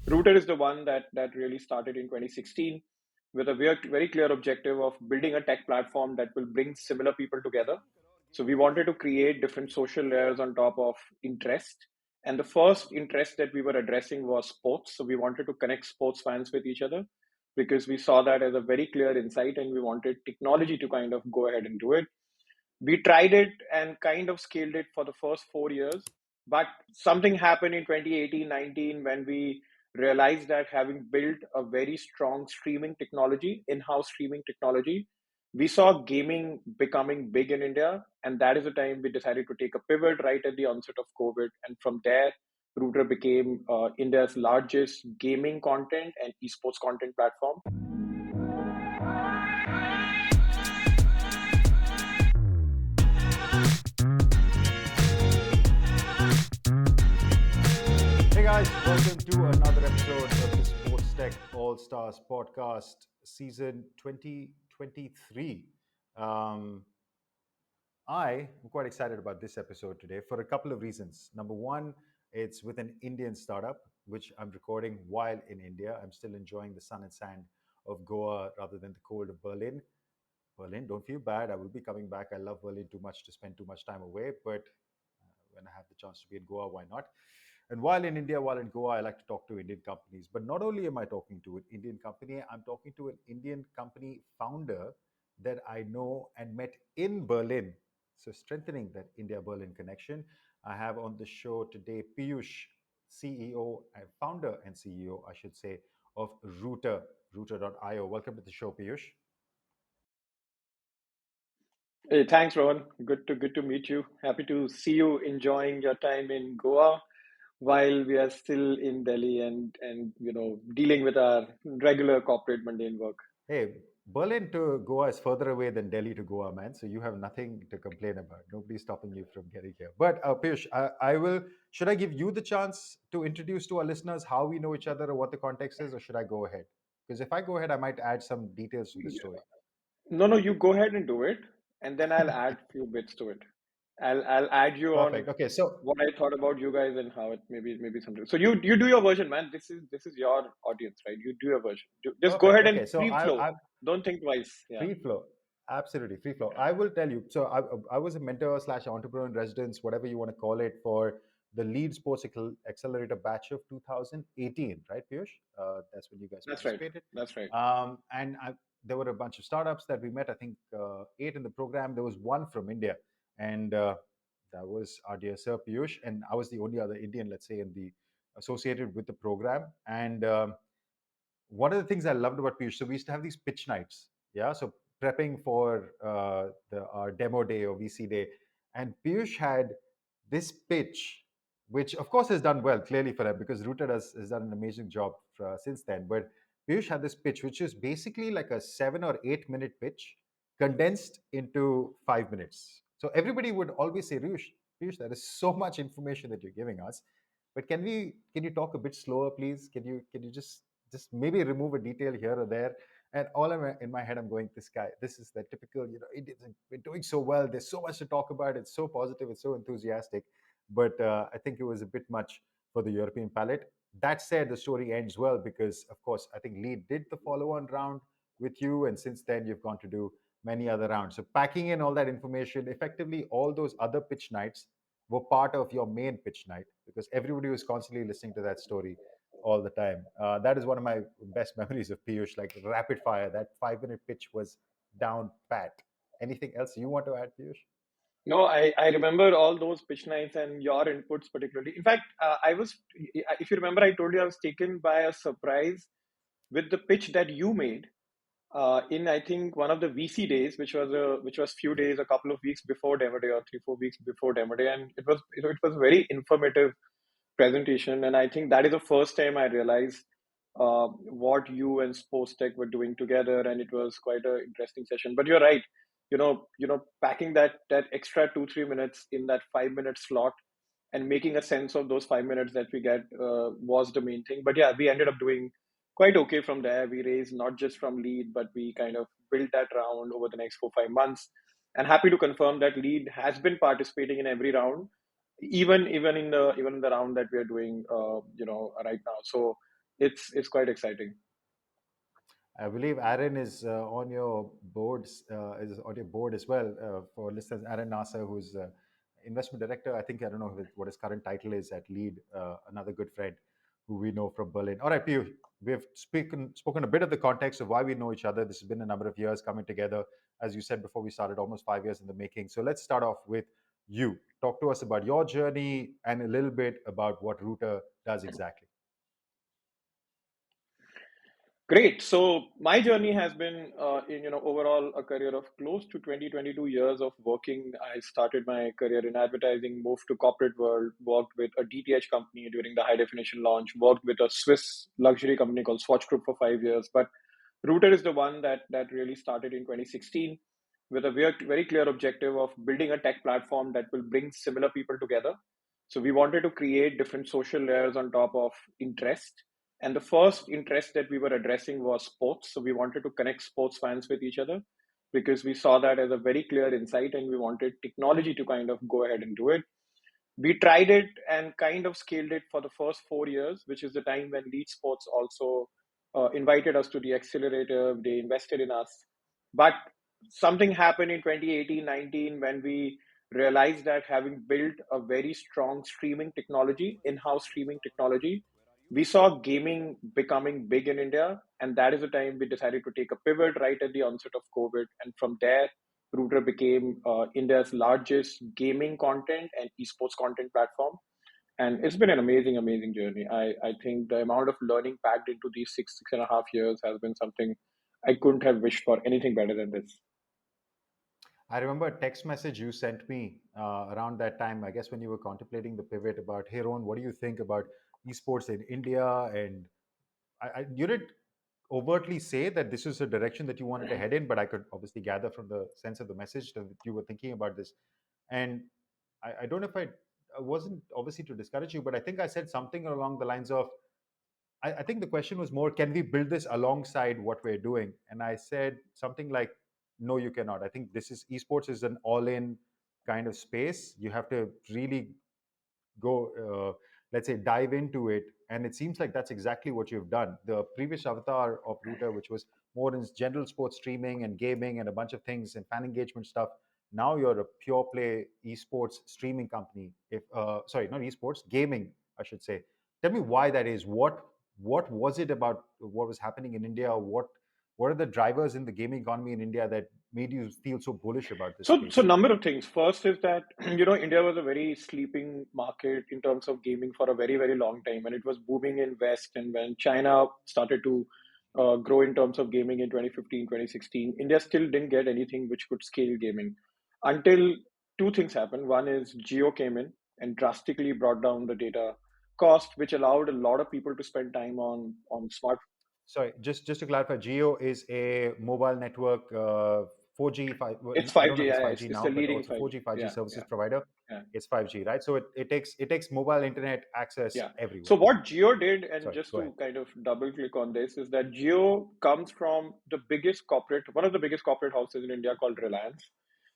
Router is the one that really started in 2016 with a very clear objective of building a tech platform that will bring similar people together. So we wanted to create different social layers on top of interest. And the first interest that we were addressing was sports. So we wanted to connect sports fans with each other because we saw that as a very clear insight and we wanted technology to kind of go ahead and do it. We tried it and kind of scaled it for the first 4 years, but something happened in 2018-19 when we realized that having built a very strong streaming technology, in-house streaming technology, we saw gaming becoming big in India, and that is the time we decided to take a pivot right at the onset of COVID. And from there, Router became India's largest gaming content and esports content platform. Hey guys, welcome to another episode of the SportsTech AllStars podcast, season 2023. I am quite excited about this episode today for a couple of reasons. Number one, it's with an Indian startup, which I'm recording while in India. I'm still enjoying the sun and sand of Goa rather than the cold of Berlin. Berlin, don't feel bad. I will be coming back. I love Berlin too much to spend too much time away, but when I have the chance to be in Goa, why not? And while in India, while in Goa, I like to talk to Indian companies. But not only am I talking to an Indian company, I'm talking to an Indian company founder that I know and met in Berlin. So strengthening that India-Berlin connection. I have on the show today Piyush, CEO and founder and CEO, I should say, of Router, Router.io. Welcome to the show, Piyush. Hey, thanks, Rohan. Good to meet you. Happy to see you enjoying your time in Goa while we are still in Delhi and dealing with our regular corporate mundane work. Hey, Berlin to Goa is further away than Delhi to Goa, man. So you have nothing to complain about. Nobody's stopping you from getting here. But Piyush, I will. Should I give you the chance to introduce to our listeners how we know each other or what the context is, or should I go ahead? Because if I go ahead, I might add some details to the story. No, you go ahead and do it, and then I'll add few bits to it. I'll add you on Perfect. Okay, so what I thought about you guys and how it maybe something. So you do your version, man. This is your audience, right? You do your version. Just go perfect. ahead and Okay, so free flow. I Don't think twice. Yeah. free flow. Absolutely free flow. I will tell you. So I was a mentor slash entrepreneur in residence, whatever you want to call it, for the Lead Sports Accelerator batch of 2018, right, Piyush? That's when you guys That's right. participated. That's right. There were a bunch of startups that we met. I think 8 in the program. There was one from India, and that was our dear Sir Piyush, and I was the only other Indian, let's say, in the associated with the program. And one of the things I loved about Piyush, so we used to have these pitch nights. Yeah. So prepping for our demo day or VC day. And Piyush had this pitch, which of course has done well, clearly for him, because Rooted has done an amazing job since then. But Piyush had this pitch, which is basically like a 7 or 8 minute pitch condensed into 5 minutes. So everybody would always say, Piyush, there is so much information that you're giving us. But can you talk a bit slower, please? Can you just maybe remove a detail here or there? And all in my head, I'm going, this guy, this is the typical, Indians are we're doing so well. There's so much to talk about. It's so positive. It's so enthusiastic. But I think it was a bit much for the European palate. That said, the story ends well because, of course, I think Lee did the follow-on round with you, and since then you've gone to do many other rounds. So packing in all that information, effectively, all those other pitch nights were part of your main pitch night because everybody was constantly listening to that story all the time. That is one of my best memories of Piyush, like rapid fire. That 5 minute pitch was down pat. Anything else you want to add, Piyush? No, I remember all those pitch nights and your inputs particularly. In fact, if you remember, I told you I was taken by a surprise with the pitch that you made in I think one of the VC days, which was few Yes. days, a couple of weeks before demo day or 3 4 weeks before demo day, and it was a very informative presentation, and I think that is the first time I realized what you and SportsTech were doing together, and it was quite an interesting session. But you're right, packing that extra 2 3 minutes in that 5 minute slot and making a sense of those 5 minutes that we get was the main thing. But yeah, we ended up doing quite okay from there. We raised not just from lead, but we kind of built that round over the next 4 5 months. And happy to confirm that lead has been participating in every round, even in the round that we are doing, right now. So It's quite exciting. I believe Aaron is on your boards, is on your board as well. For listeners, Aaron Nasser, who's investment director. I think I don't know what his current title is at Lead. Another good friend who we know from Berlin. All right, Piyush, we've spoken a bit of the context of why we know each other. This has been a number of years coming together, as you said before we started, almost 5 years in the making. So let's start off with you. Talk to us about your journey and a little bit about what Router does exactly. Great. So my journey has been, in overall a career of close to 22 years of working. I started my career in advertising, moved to corporate world, worked with a DTH company during the high definition launch, worked with a Swiss luxury company called Swatch Group for 5 years. But Router is the one that really started in 2016 with a very clear objective of building a tech platform that will bring similar people together. So we wanted to create different social layers on top of interest, and the first interest that we were addressing was sports. So we wanted to connect sports fans with each other because we saw that as a very clear insight and we wanted technology to kind of go ahead and do it. We tried it and kind of scaled it for the first 4 years, which is the time when Lead Sports also invited us to the accelerator. They invested in us. But something happened in 2018-19 when we realized that having built a very strong streaming technology, in-house streaming technology, we saw gaming becoming big in India. And that is the time we decided to take a pivot right at the onset of COVID. And from there, Router became India's largest gaming content and esports content platform. And it's been an amazing, amazing journey. I think the amount of learning packed into these 6.5 years has been something I couldn't have wished for anything better than this. I remember a text message you sent me around that time, I guess when you were contemplating the pivot about, hey, Ron, what do you think about esports in India? And you didn't overtly say that this is a direction that you wanted to head in, but I could obviously gather from the sense of the message that you were thinking about this. And I don't know if I wasn't obviously to discourage you, but I think I said something along the lines of, I think the question was more, can we build this alongside what we're doing? And I said something like, no, you cannot. I think this is esports is an all-in kind of space. You have to really go, let's say, dive into it. And it seems like that's exactly what you've done. The previous avatar of Router, which was more in general sports streaming and gaming and a bunch of things and fan engagement stuff. Now you're a pure play esports streaming company. If sorry, not esports, gaming, I should say. Tell me why that is. What was it about what was happening in India? What are the drivers in the gaming economy in India that made you feel so bullish about this So space? number of things. First is that India was a very sleeping market in terms of gaming for a very very long time, and it was booming in West. And when China started to grow in terms of gaming in 2015, 2016, India still didn't get anything which could scale gaming until two things happened. One is Geo came in and drastically brought down the data cost, which allowed a lot of people to spend time on smart. Sorry, just to clarify, Geo is a mobile network, 4G, 5. Well, It's I don't know 5G. if it's Yeah, 5G it's now, the but leading also 5G. 4G, 5G Yeah, services yeah, provider. yeah. It's 5G, right? So it takes mobile internet access Yeah. So everywhere. what Geo did, and Sorry, just go ahead. to kind of double click on this, is that Geo comes from one of the biggest corporate houses in India called Reliance.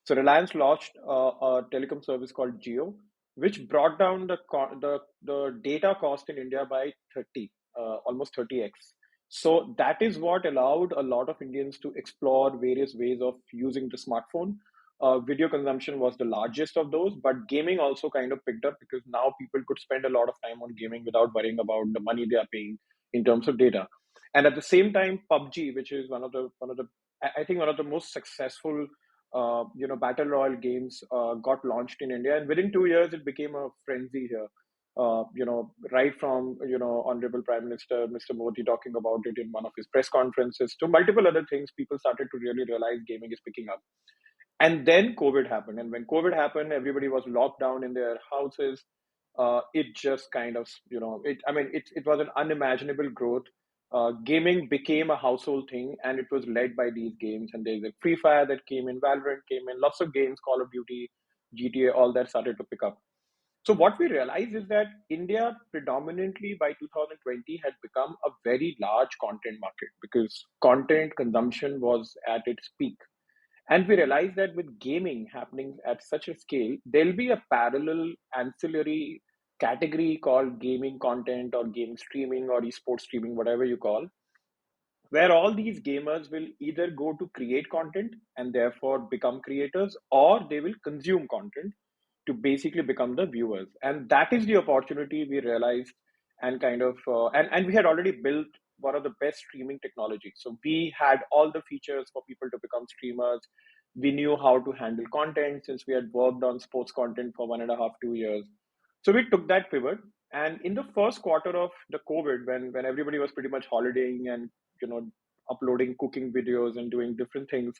So Reliance launched a telecom service called Geo, which brought down the data cost in India by almost 30x. So that is what allowed a lot of Indians to explore various ways of using the smartphone. Video consumption was the largest of those, but gaming also kind of picked up because now people could spend a lot of time on gaming without worrying about the money they are paying in terms of data. And at the same time, PUBG, which is one of the I think one of the most successful battle royale games, got launched in India, and within 2 years it became a frenzy here. Right from Honorable Prime Minister Mr. Modi talking about it in one of his press conferences to multiple other things, people started to really realize gaming is picking up. And then COVID happened, and when COVID happened, everybody was locked down in their houses. It just kind of it was an unimaginable growth. Gaming became a household thing, and it was led by these games. And there's a Free Fire that came in, Valorant came in, lots of games, Call of Duty, GTA, all that started to pick up. So what we realized is that India predominantly by 2020 had become a very large content market because content consumption was at its peak. And we realized that with gaming happening at such a scale, there'll be a parallel ancillary category called gaming content or game streaming or esports streaming, whatever you call, where all these gamers will either go to create content and therefore become creators, or they will consume content to basically become the viewers. And that is the opportunity we realized, and and we had already built one of the best streaming technologies. So we had all the features for people to become streamers. We knew how to handle content since we had worked on sports content for 1.5, 2 years. So we took that pivot. And in the first quarter of the COVID, when everybody was pretty much holidaying and you know uploading cooking videos and doing different things,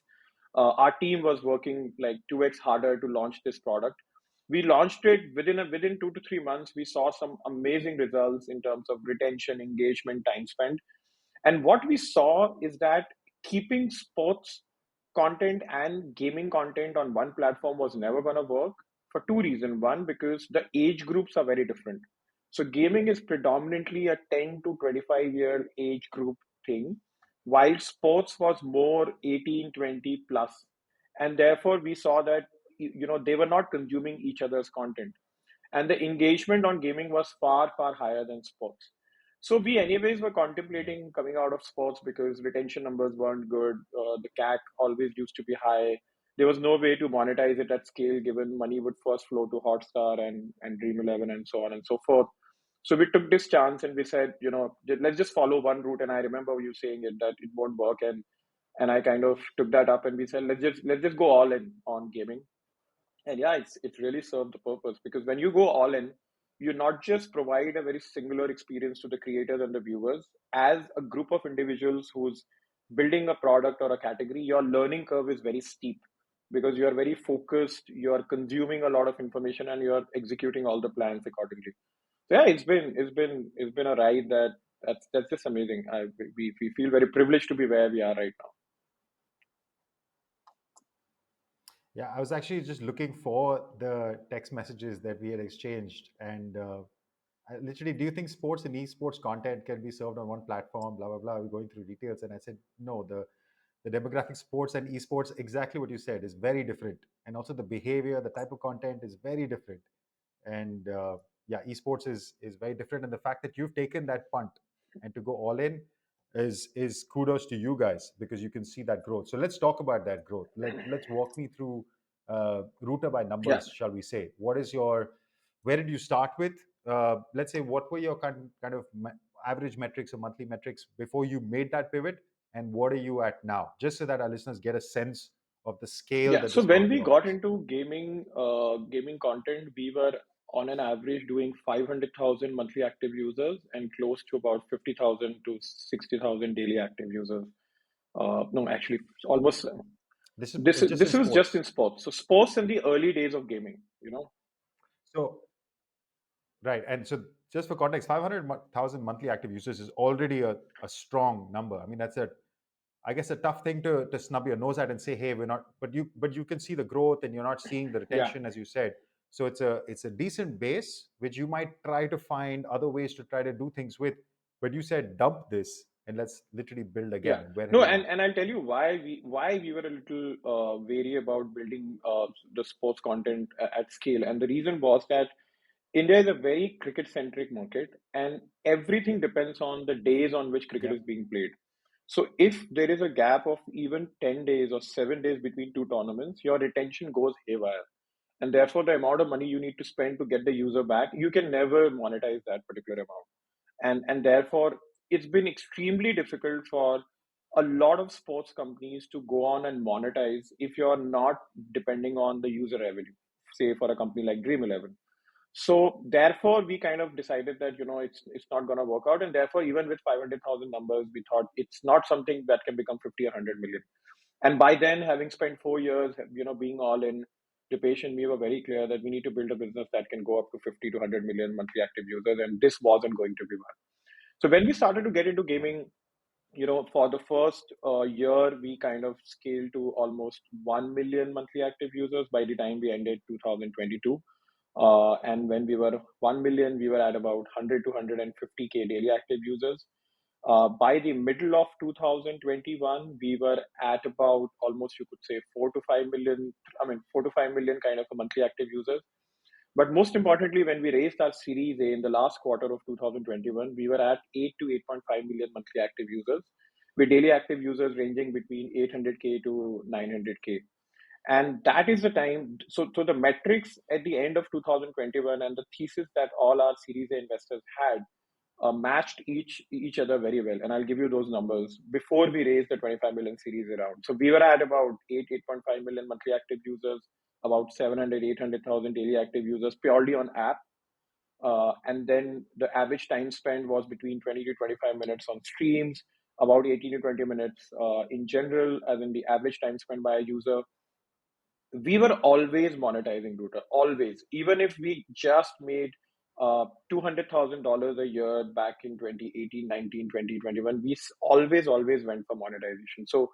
our team was working like 2x harder to launch this product. We launched it within 2 to 3 months. We saw some amazing results in terms of retention, engagement, time spent. And what we saw is that keeping sports content and gaming content on one platform was never going to work for two reasons. One, because the age groups are very different. So gaming is predominantly a 10 to 25-year age group thing, while sports was more 18, 20 plus. And therefore we saw that they were not consuming each other's content, and the engagement on gaming was far, far higher than sports. So we anyways were contemplating coming out of sports because retention numbers weren't good. The CAC always used to be high. There was no way to monetize it at scale, given money would first flow to Hotstar and Dream 11 and so on and so forth. So we took this chance and we said, let's just follow one route. And I remember you saying it that it won't work, and I kind of took that up and we said let's just go all in on gaming. And yeah, it's really served the purpose, because when you go all in, you not just provide a very singular experience to the creators and the viewers. As a group of individuals who's building a product or a category, your learning curve is very steep because you are very focused, you are consuming a lot of information, and you are executing all the plans accordingly. So yeah, it's been a ride that's just amazing. We feel very privileged to be where we are right now. Yeah, I was actually just looking for the text messages that we had exchanged, and literally, do you think sports and esports content can be served on one platform? Blah blah blah. We're going through details, and I said no. The demographic sports and esports, exactly what you said, is very different, and also the behavior, the type of content is very different. And yeah, esports is very different, and the fact that you've taken that punt and to go all in is kudos to you guys, because you can see that growth. So let's talk about that growth. Let's walk me through router by Yeah. numbers, shall we say. What is your, where did you start with? Let's say, what were your kind of average metrics or monthly metrics before you made that pivot, and what are you at now, just so that our listeners get a sense of the scale Yeah, that so this when market we got offers. into gaming content, we were on an average doing 500,000 monthly active users and close to about 50,000 to 60,000 daily active users. No, actually, almost. This is This just in this was just sports. in sports. So sports in the early days of gaming, So right, and so just for context, 500,000 monthly active users is already a strong number. I mean, that's a, I guess, a tough thing to snub your nose at and say, hey, we're not. But you can see the growth, and you're not seeing the Yeah. retention, as you said. So it's a decent base, which you might try to find other ways to try to do things with. But you said dump this and let's literally build Yeah. again. Where have No, you and, gone? and I'll tell you why we were a little wary about building the sports content at scale. And the reason was that India is a very cricket centric market, and everything depends on the days on which cricket Yeah. is being played. So if there is a gap of even 10 days or 7 days between two tournaments, your retention goes haywire. And therefore, the amount of money you need to spend to get the user back, you can never monetize that particular amount. And therefore, it's been extremely difficult for a lot of sports companies to go on and monetize if you're not depending on the user revenue, say for a company like Dream 11. So therefore, we kind of decided that it's not going to work out, and therefore, even with 500,000 numbers, we thought it's not something that can become 50 or 100 million. And by then, having spent 4 years, being all in, the patient, we were very clear that we need to build a business that can go up to 50 to 100 million monthly active users, and this wasn't going to be one. So when we started to get into gaming, for the first year, we kind of scaled to almost 1 million monthly active users by the time we ended 2022. And when we were 1 million, we were at about 100 to 150K daily active users. By the middle of 2021, we were at about almost, you could say, 4 to 5 million, I mean, 4 to 5 million kind of a monthly active users. But most importantly, when we raised our Series A in the last quarter of 2021, we were at 8 to 8.5 million monthly active users, with daily active users ranging between 800K to 900K. And that is the time. So the metrics at the end of 2021 and the thesis that all our Series A investors had matched each other very well. And I'll give you those numbers before we raised the 25 million series around. So we were at about 8.5 million monthly active users, about 700, 800,000 daily active users purely on app. And then the average time spent was between 20 to 25 minutes on streams, about 18 to 20 minutes in general, as in the average time spent by a user. We were always monetizing Router, always. Even if we just made $200,000 a year back in 2018, 19, 20, 21, we always went for monetization. So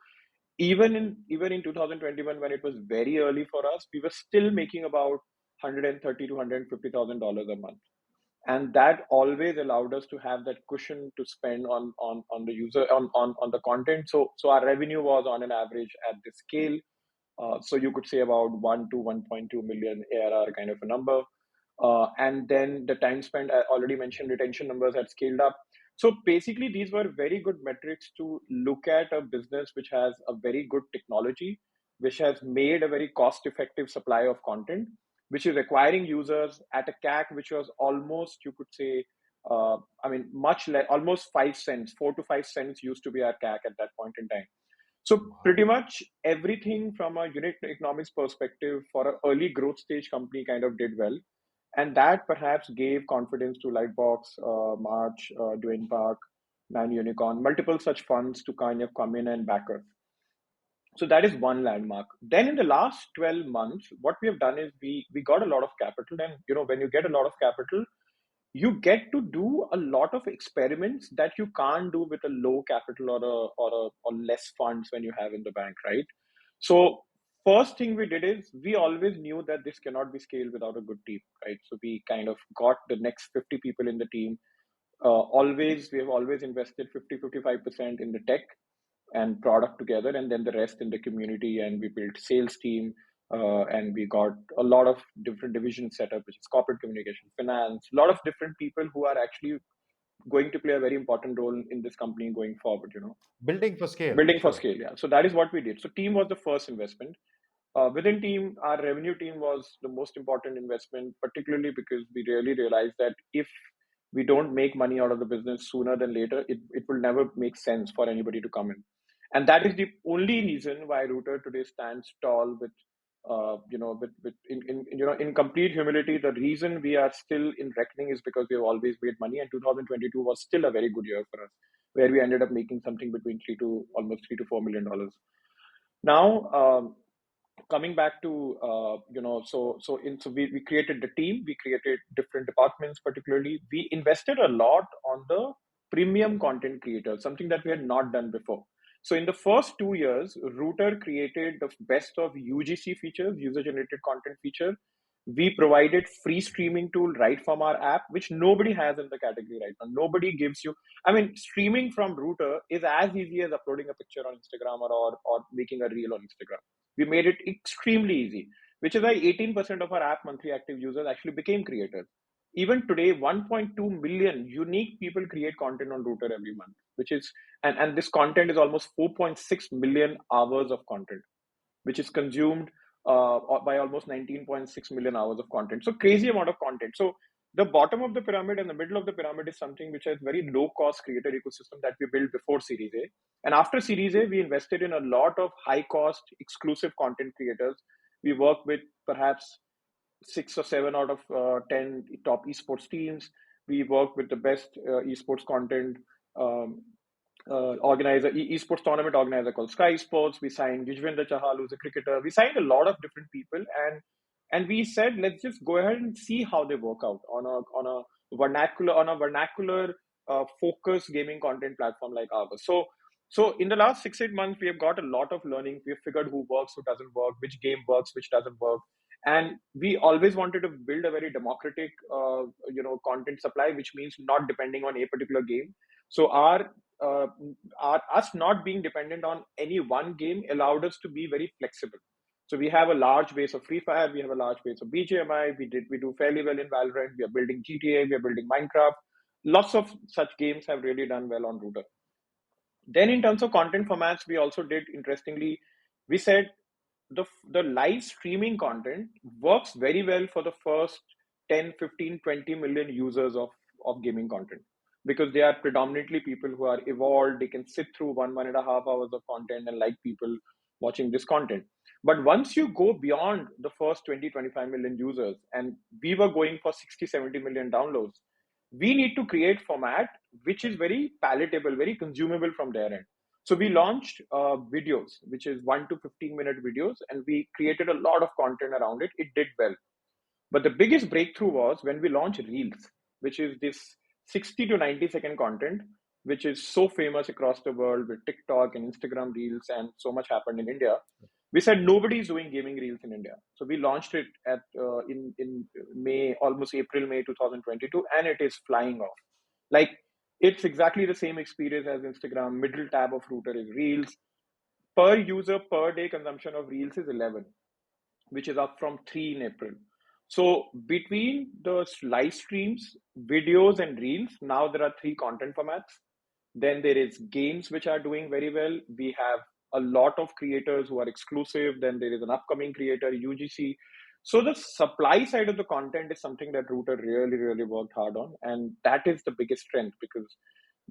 even in 2021, when it was very early for us, we were still making about 130 to $150,000 a month, and that always allowed us to have that cushion to spend on the user on the content. So our revenue was on an average at this scale, so you could say about 1 to 1.2 million ARR kind of a number. And then the time spent, I already mentioned, retention numbers had scaled up. So basically, these were very good metrics to look at a business which has a very good technology, which has made a very cost-effective supply of content, which is acquiring users at a CAC which was almost, you could say, much less, almost 5 cents, 4 to 5 cents used to be our CAC at that point in time. So Wow. pretty much everything from a unit economics perspective for an early growth stage company kind of did well. And that perhaps gave confidence to Lightbox, March, Dwayne Park, Nine Unicorn, multiple such funds to kind of come in and back us. So that is one landmark. Then in the last 12 months, what we have done is we got a lot of capital. And when you get a lot of capital, you get to do a lot of experiments that you can't do with a low capital or less funds when you have in the bank, right? So first thing we did is we always knew that this cannot be scaled without a good team, right? So we kind of got the next 50 people in the team. Always we have always invested 50-55% in the tech and product together, and then the rest in the community. And we built sales team, and we got a lot of different divisions set up, which is corporate communication, finance, a lot of different people who are actually going to play a very important role in this company going forward. Building for scale, Building for sure. scale, yeah. So that is what we did. So team was the first investment. Within team, our revenue team was the most important investment, particularly because we really realized that if we don't make money out of the business sooner than later, it will never make sense for anybody to come in. And that is the only reason why Router today stands tall with, in complete humility. The reason we are still in reckoning is because we have always made money, and 2022 was still a very good year for us, where we ended up making something between almost $3 to $4 million. Now, coming back to we created the team, we created different departments. Particularly, we invested a lot on the premium content creators, something that we had not done before. So in the first 2 years, Router created the best of UGC features, user generated content feature. We provided free streaming tool right from our app, which nobody has in the category right now. Nobody gives you, I mean, streaming from Router is as easy as uploading a picture on Instagram or making a reel on Instagram. We made it extremely easy, which is why 18% of our app monthly active users actually became creators. Even today, 1.2 million unique people create content on Router every month, which is, and this content is almost 4.6 million hours of content, which is consumed by almost 19.6 million hours of content. So crazy amount of content. So the bottom of the pyramid and the middle of the pyramid is something which has very low cost creator ecosystem that we built before Series A. And after Series A, we invested in a lot of high cost exclusive content creators. We work with perhaps 6 or 7 out of 10 top esports teams. We work with the best esports content organizer, esports tournament organizer called Sky Sports. We signed Yuzvendra Chahal, who's a cricketer. We signed a lot of different people, and we said, let's just go ahead and see how they work out on a vernacular focused gaming content platform like ours. So in the last 6-8 months, we have got a lot of learning. We have figured who works, who doesn't work, which game works, which doesn't work. And we always wanted to build a very democratic, content supply, which means not depending on a particular game. So uh, us not being dependent on any one game allowed us to be very flexible. So we have a large base of Free Fire, we have a large base of BGMI, we do fairly well in Valorant, we are building GTA, we are building Minecraft. Lots of such games have really done well on Router. Then in terms of content formats, we also did interestingly, we said the live streaming content works very well for the first 10, 15, 20 million users of gaming content, because they are predominantly people who are evolved. They can sit through 1.5 hours of content and like people watching this content. But once you go beyond the first 20, 25 million users, and we were going for 60, 70 million downloads, we need to create format which is very palatable, very consumable from their end. So we launched videos, which is 1 to 15 minute videos, and we created a lot of content around it. It did well. But the biggest breakthrough was when we launched Reels, which is this 60 to 90-second content, which is so famous across the world with TikTok and Instagram Reels, and so much happened in India. We said nobody is doing gaming reels in India, so we launched it at in May, almost April May 2022, and it is flying off. Like, it's exactly the same experience as Instagram. Middle tab of Router is Reels. Per user per day consumption of Reels is 11, which is up from 3 in April. So between the live streams, videos, and Reels, now there are three content formats. Then there is games which are doing very well. We have a lot of creators who are exclusive. Then there is an upcoming creator, UGC. So the supply side of the content is something that Router really, really worked hard on. And that is the biggest strength, because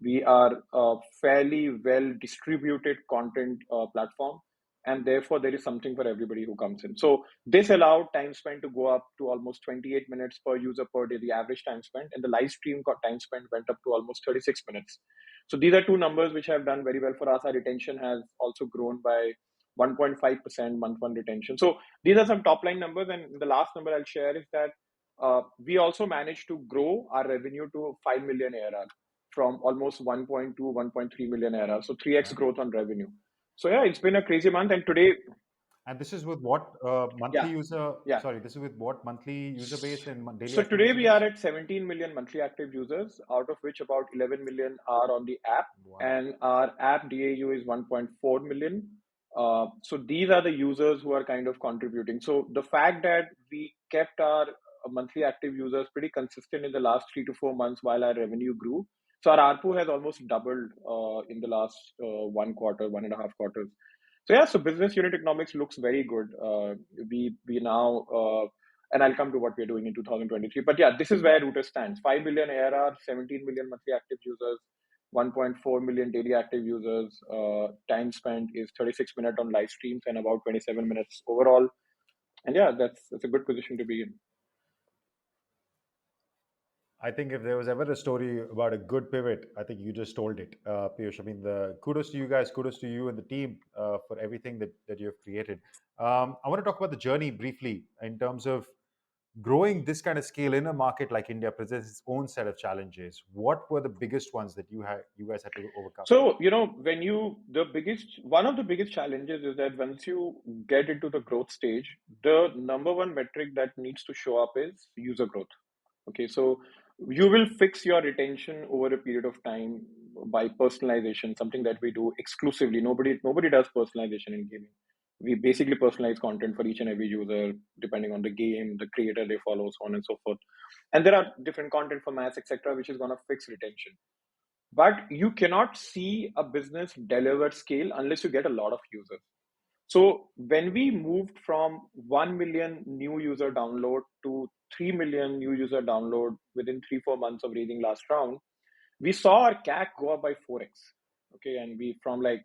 we are a fairly well distributed content platform, and therefore there is something for everybody who comes in. So this allowed time spent to go up to almost 28 minutes per user per day, the average time spent, and the live stream time spent went up to almost 36 minutes. So these are two numbers which have done very well for us. Our retention has also grown by 1.5% month one retention. So these are some top line numbers. And the last number I'll share is that we also managed to grow our revenue to 5 million ARR from almost 1.2, 1.3 million ARR. So 3x Yeah. growth on revenue. So yeah, it's been a crazy month. And today, And this is with what monthly yeah, user? yeah. Sorry, this is with what monthly user base and daily So active today user we are base? at 17 million monthly active users, out of which about 11 million are on the app, Wow. and our app DAU is 1.4 million. So these are the users who are kind of contributing. So the fact that we kept our monthly active users pretty consistent in the last 3 to 4 months while our revenue grew. So our ARPU has almost doubled in the last 1 quarter, 1.5 quarters. So yeah, so business unit economics looks very good. We now and I'll come to what we're doing in 2023. But yeah, this is where Router stands. 5 million ARR, 17 million monthly active users, 1.4 million daily active users. Time spent is 36 minutes on live streams and about 27 minutes overall. And yeah, that's a good position to be in. I think if there was ever a story about a good pivot, I think you just told it, Piyush. I mean, the kudos to you guys, kudos to you and the team for everything that you have created. I want to talk about the journey briefly in terms of growing this kind of scale in a market like India presents its own set of challenges. What were the biggest ones that you guys had to overcome? So, one of the biggest challenges is that once you get into the growth stage, the number one metric that needs to show up is user growth. Okay, so you will fix your retention over a period of time by personalization, something that we do exclusively. Nobody does personalization in gaming. We basically personalize content for each and every user, depending on the game, the creator they follow, so on and so forth. And there are different content formats, etc., which is going to fix retention. But you cannot see a business deliver scale unless you get a lot of users. So when we moved from 1 million new user download to 3 million new user download within 3, 4 months of raising last round, we saw our CAC go up by 4x. Okay, and we from like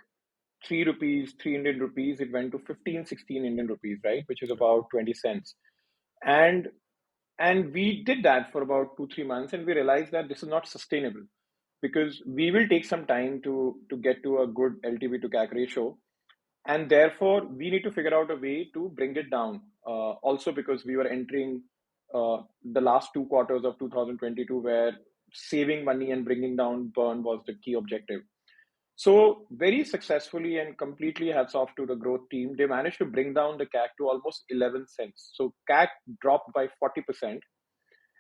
3 rupees, 3 Indian rupees, it went to 15, 16 Indian rupees, right? Which is about 20 cents. And and we did that for about 2, 3 months, and we realized that this is not sustainable, because we will take some time to get to a good LTV to CAC ratio, and therefore we need to figure out a way to bring it down. Also, because we were entering the last 2 quarters of 2022, where saving money and bringing down burn was the key objective. So very successfully and completely hats off to the growth team. They managed to bring down the CAC to almost 11 cents. So CAC dropped by 40%.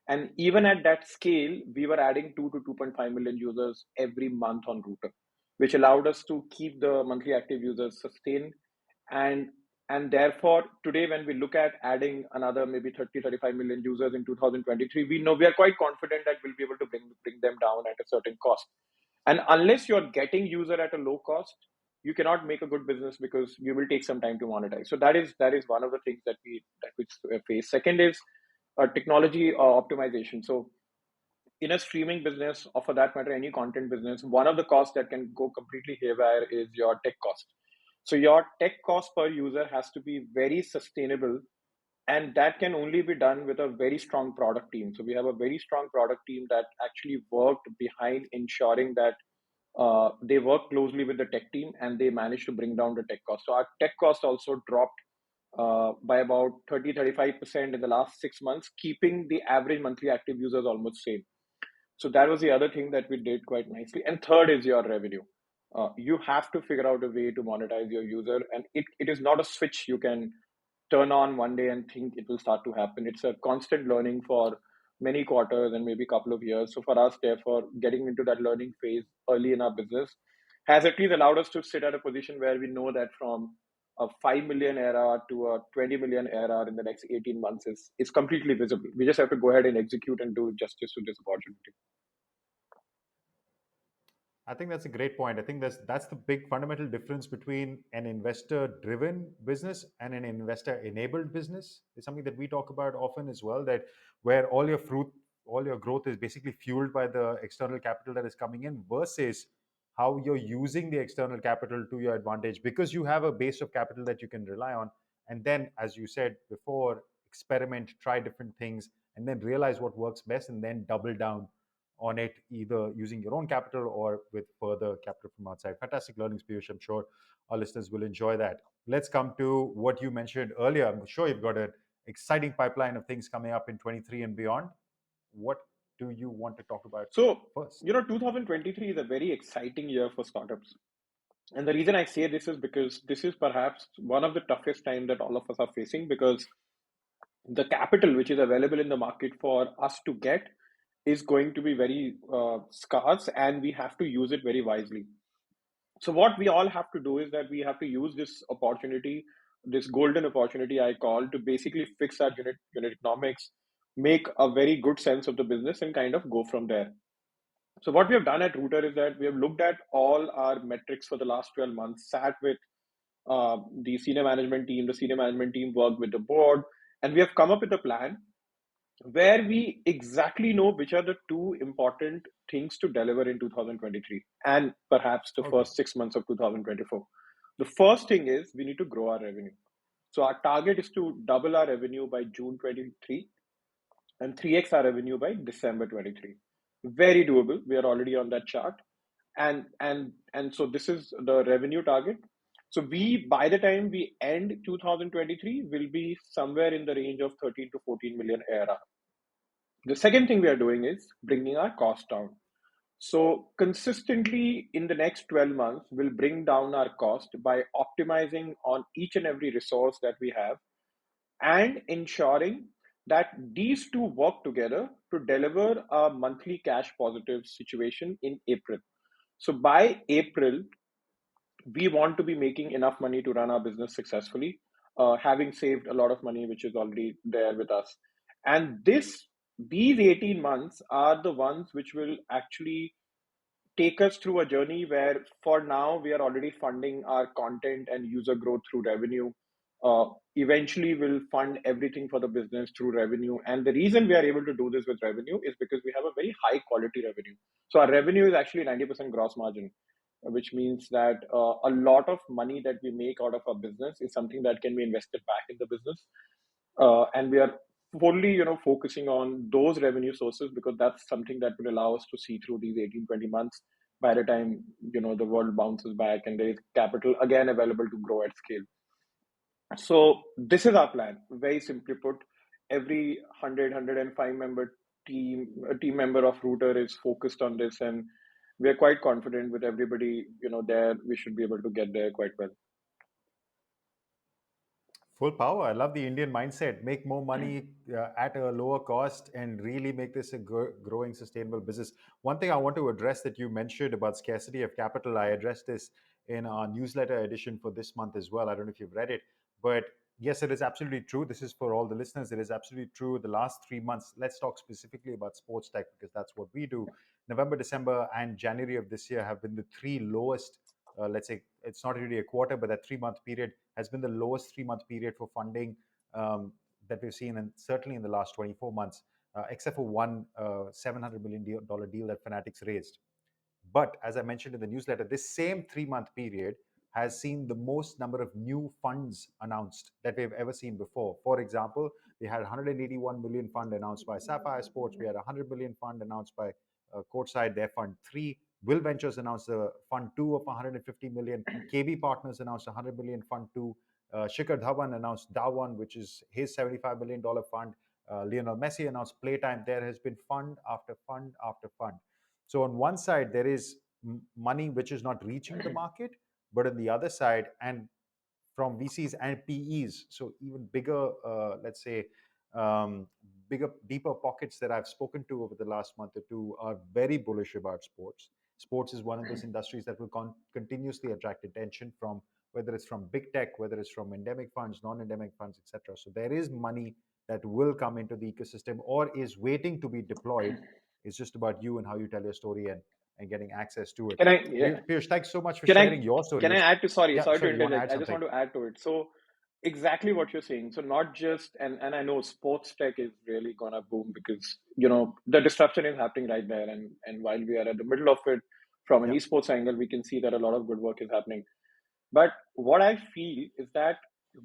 And even at that scale, we were adding 2 to 2.5 million users every month on Router, which allowed us to keep the monthly active users sustained. And And therefore, today, when we look at adding another maybe 30, 35 million users in 2023, we know we are quite confident that we'll be able to bring them down at a certain cost. And unless you're getting user at a low cost, you cannot make a good business because you will take some time to monetize. So that is one of the things that we face. Second is technology optimization. So in a streaming business, or for that matter, any content business, one of the costs that can go completely haywire is your tech cost. So your tech cost per user has to be very sustainable, and that can only be done with a very strong product team. So we have a very strong product team that actually worked behind ensuring that they work closely with the tech team and they managed to bring down the tech cost. So our tech cost also dropped by about 30-35% in the last 6 months, keeping the average monthly active users almost same. So that was the other thing that we did quite nicely. And third is your revenue. You have to figure out a way to monetize your user, and it is not a switch you can turn on one day and think it will start to happen. It's a constant learning for many quarters and maybe a couple of years. So for us, therefore, getting into that learning phase early in our business has at least allowed us to sit at a position where we know that from a 5 million ARR to a 20 million ARR in the next 18 months is completely visible. We just have to go ahead and execute and do justice to this opportunity. I think that's a great point. I think that's the big fundamental difference between an investor-driven business and an investor-enabled business. Is something that we talk about often as well. That where all your growth is basically fueled by the external capital that is coming in, versus how you're using the external capital to your advantage, because you have a base of capital that you can rely on. And then, as you said before, experiment, try different things, and then realize what works best, and then double down on it, either using your own capital or with further capital from outside. Fantastic learnings, Piyush. I'm sure our listeners will enjoy that. Let's come to what you mentioned earlier. I'm sure you've got an exciting pipeline of things coming up in 23 and beyond. What do you want to talk about So, first? 2023 is a very exciting year for startups. And the reason I say this is because this is perhaps one of the toughest times that all of us are facing, because the capital which is available in the market for us to get is going to be very scarce, and we have to use it very wisely. So what we all have to do is that we have to use this opportunity, this golden opportunity I call, to basically fix our unit economics, make a very good sense of the business, and kind of go from there. So what we have done at Router is that we have looked at all our metrics for the last 12 months, sat with the senior management team. The senior management team worked with the board, and we have come up with a plan where we exactly know which are the two important things to deliver in 2023 and perhaps the Okay. first 6 months of 2024. The first thing is we need to grow our revenue. So our target is to double our revenue by June 23 and 3x our revenue by December 23. Very doable. We are already on that chart. And so this is the revenue target. So we, by the time we end 2023, will be somewhere in the range of 13 to 14 million ARR. The second thing we are doing is bringing our cost down. So consistently in the next 12 months, we'll bring down our cost by optimizing on each and every resource that we have and ensuring that these two work together to deliver a monthly cash positive situation in April. So by April, we want to be making enough money to run our business successfully, having saved a lot of money, which is already there with us. And these 18 months are the ones which will actually take us through a journey where for now we are already funding our content and user growth through revenue. Eventually we'll fund everything for the business through revenue, and the reason we are able to do this with revenue is because we have a very high quality revenue. So our revenue is actually 90% gross margin, which means that a lot of money that we make out of our business is something that can be invested back in the business. And we are fully focusing on those revenue sources because that's something that will allow us to see through these 18-20 months by the time the world bounces back and there is capital again available to grow at scale. So this is our plan, very simply put. Every 100 member team, a team member of Router is focused on this, and we are quite confident with everybody there. We should be able to get there quite well. Full power. I love the Indian mindset. Make more money at a lower cost and really make this a growing, sustainable business. One thing I want to address that you mentioned about scarcity of capital, I addressed this in our newsletter edition for this month as well. I don't know if you've read it, But yes, it is absolutely true. This is for all the listeners. It is absolutely true. The last 3 months, let's talk specifically about sports tech because that's what we do. November, December, and January of this year have been the three lowest. Let's say it's not really a quarter, but that 3 month period has been the lowest 3 month period for funding um, that we've seen, and certainly in the last 24 months, except for one $700 million deal that Fanatics raised. But as I mentioned in the newsletter, this same 3 month period has seen the most number of new funds announced that we've ever seen before. For example, we had 181 million fund announced by Sapphire Sports. We had 100 million fund announced by Courtside, their fund three. Will Ventures announced a fund two of 150 million. KB Partners announced 100 million fund two. Shikhar Dhawan announced Dawan, which is his $75 million fund. Lionel Messi announced Playtime. There has been fund after fund after fund. So on one side, there is money which is not reaching the market, but on the other side, and from VCs and PEs, so even bigger, let's say, um, bigger, deeper pockets that I've spoken to over the last month or two are very bullish about sports. Sports is one of those industries that will continuously attract attention from whether it's from big tech, whether it's from endemic funds, non-endemic funds, etc. So there is money that will come into the ecosystem or is waiting to be deployed. It's just about you and how you tell your story and getting access to it. Can I? Yeah. Piyush, thanks so much for Can I? sharing your Can story. I add to? Sorry, Yeah, sorry to sorry, you want to interject. add I just something? want to add to it. So exactly what you're saying. So not just and I know sports tech is really gonna boom because the disruption is happening right there, and while we are at the middle of it, from an Yeah, esports angle, we can see that a lot of good work is happening. But what I feel is that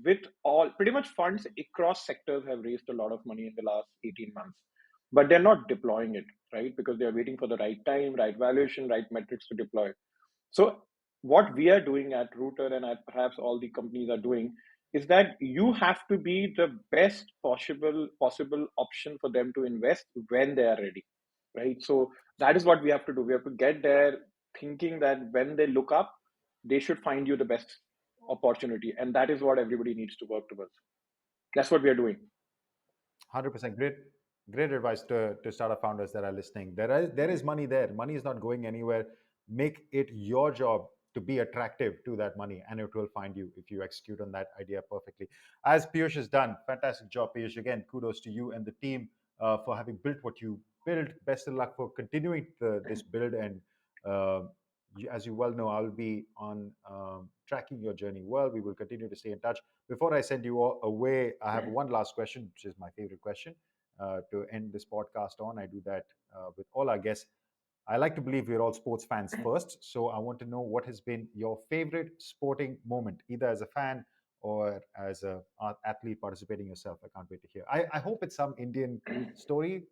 with all pretty much funds across sectors have raised a lot of money in the last 18 months, but they're not deploying it, right? Because they're waiting for the right time, right yeah. valuation, right metrics to deploy. So what we are doing at Router and at perhaps all the companies are doing is that you have to be the best possible option for them to invest when they are ready, right? So that is Absolutely. what we have to do. We have to get there thinking that when they look up, they should find you the best opportunity, and that is what everybody needs to work towards. That's what we are doing. 100% great advice to startup founders that are listening. There is money there. Money is not going anywhere. Make it your job to be attractive to that money, and it will find you if you execute on that idea perfectly. As Piyush has done, fantastic job, Piyush. Again, kudos to you and the team for having built what you built. Best of luck for continuing this build, and uh, as you well know, I'll be on tracking your journey well. We will continue to stay in touch. Before I send you all away, I have one last question, which is my favorite question to end this podcast on. I do that with all our guests. I like to believe we're all sports fans first. So I want to know what has been your favorite sporting moment, either as a fan or as a athlete participating yourself. I can't wait to hear. I hope it's some Indian story.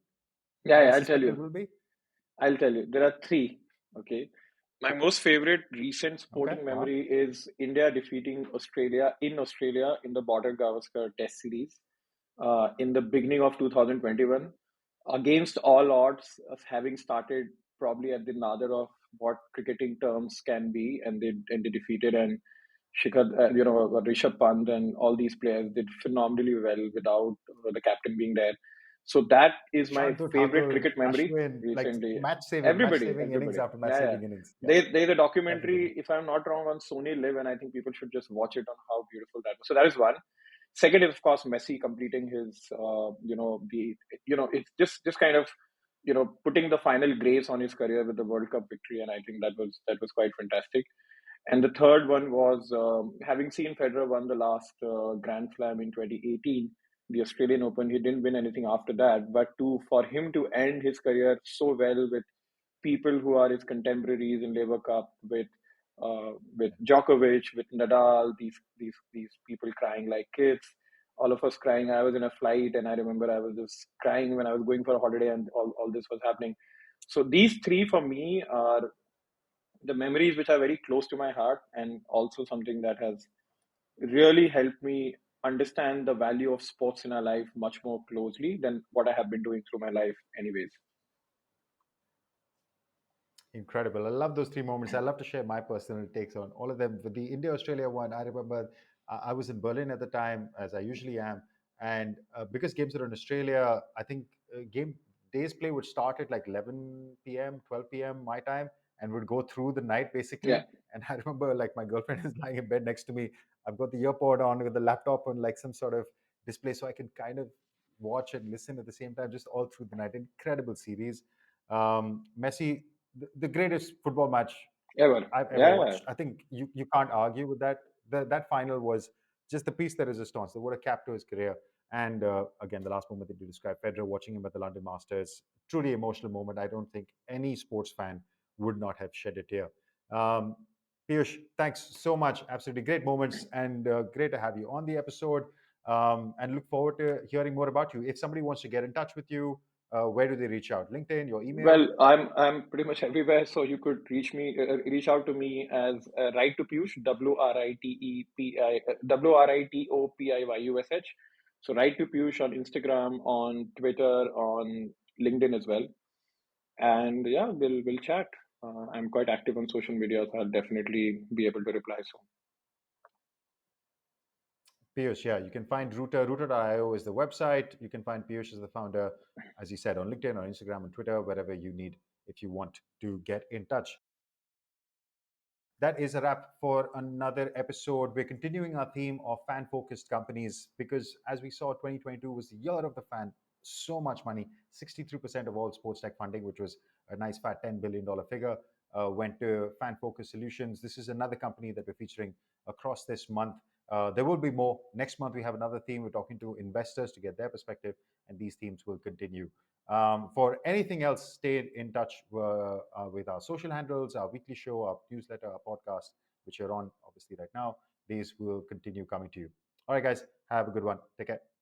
Yeah, I yeah, I'll tell suspect it you. will be. I'll tell you. There are three. Okay. My most favorite recent Okay. sporting Wow. memory is India defeating Australia in the Border Gavaskar Test Series in the beginning of 2021 against all odds of having started probably at the nadir of what cricketing terms can be, and they defeated and Shikhar, Rishabh Pant and all these players did phenomenally well without the captain being there. So that is my Shardul favorite Thakur, cricket memory Ashwin, like recently. match Everybody, saving innings everybody. after match Yeah, yeah. saving innings. Yeah, There's a everybody. documentary, if I'm not wrong, on Sony Live, and I think people should just watch it on how beautiful that was. So that is one. Second is of course Messi completing his, it's just kind of, putting the final grace on his career with the World Cup victory, and I think that was quite fantastic. And the third one was having seen Federer won the last Grand Slam in 2018, the Australian Open. He didn't win anything after that, but for him to end his career so well with people who are his contemporaries in Labour Cup, with Djokovic, with Nadal, these people crying like kids, all of us crying. I was in a flight, and I remember I was just crying when I was going for a holiday, and all this was happening. So these three for me are the memories which are very close to my heart, and also something that has really helped me understand the value of sports in our life much more closely than what I have been doing through my life anyways. Incredible. I love those three moments. I love to share my personal takes on all of them. With the India Australia one, I remember I was in Berlin at the time, as I usually am. And because games are in Australia, I think game days play would start at like 11 p.m., 12 p.m. my time. and would go through the night Yeah. basically. And I remember like my girlfriend is lying in bed next to me. I've got the earpod on with the laptop on like some sort of display, so I can kind of watch and listen at the same time, just all through the night. Incredible series. Messi, the greatest football match Ever. I've ever Yeah. watched. I think you can't argue with that. That final was just the piece de resistance. What a cap to his career. And again, the last moment that you described, Federer watching him at the London Masters, truly emotional moment. I don't think any sports fan would not have shed a tear. Um, Piyush, thanks so much. Absolutely great moments and great to have you on the episode. And look forward to hearing more about you. If somebody wants to get in touch with you, where do they reach out? LinkedIn, your email? Well, I'm pretty much everywhere, so you could reach out to me as Write to Piyush, WRITEPI WRITOPIYUSH. So Write to Piyush on Instagram, on Twitter, on LinkedIn as well, and yeah, we'll chat. I'm quite active on social media, so I'll definitely be able to reply soon. Piyush, yeah, you can find Router. Router.io is the website. You can find Piyush as the founder, as you said, on LinkedIn, on Instagram, on Twitter, wherever you need if you want to get in touch. That is a wrap for another episode. We're continuing our theme of fan focused companies because, as we saw, 2022 was the year of the fan. So much money, 63% of all sports tech funding, which was a nice fat $10 billion figure, went to fan focused solutions. This is another company that we're featuring across this month. There will be more. Next month, we have another theme. We're talking to investors to get their perspective, and these themes will continue. For anything else, stay in touch with our social handles, our weekly show, our newsletter, our podcast, which you're on obviously right now. These will continue coming to you. All right, guys, have a good one. Take care.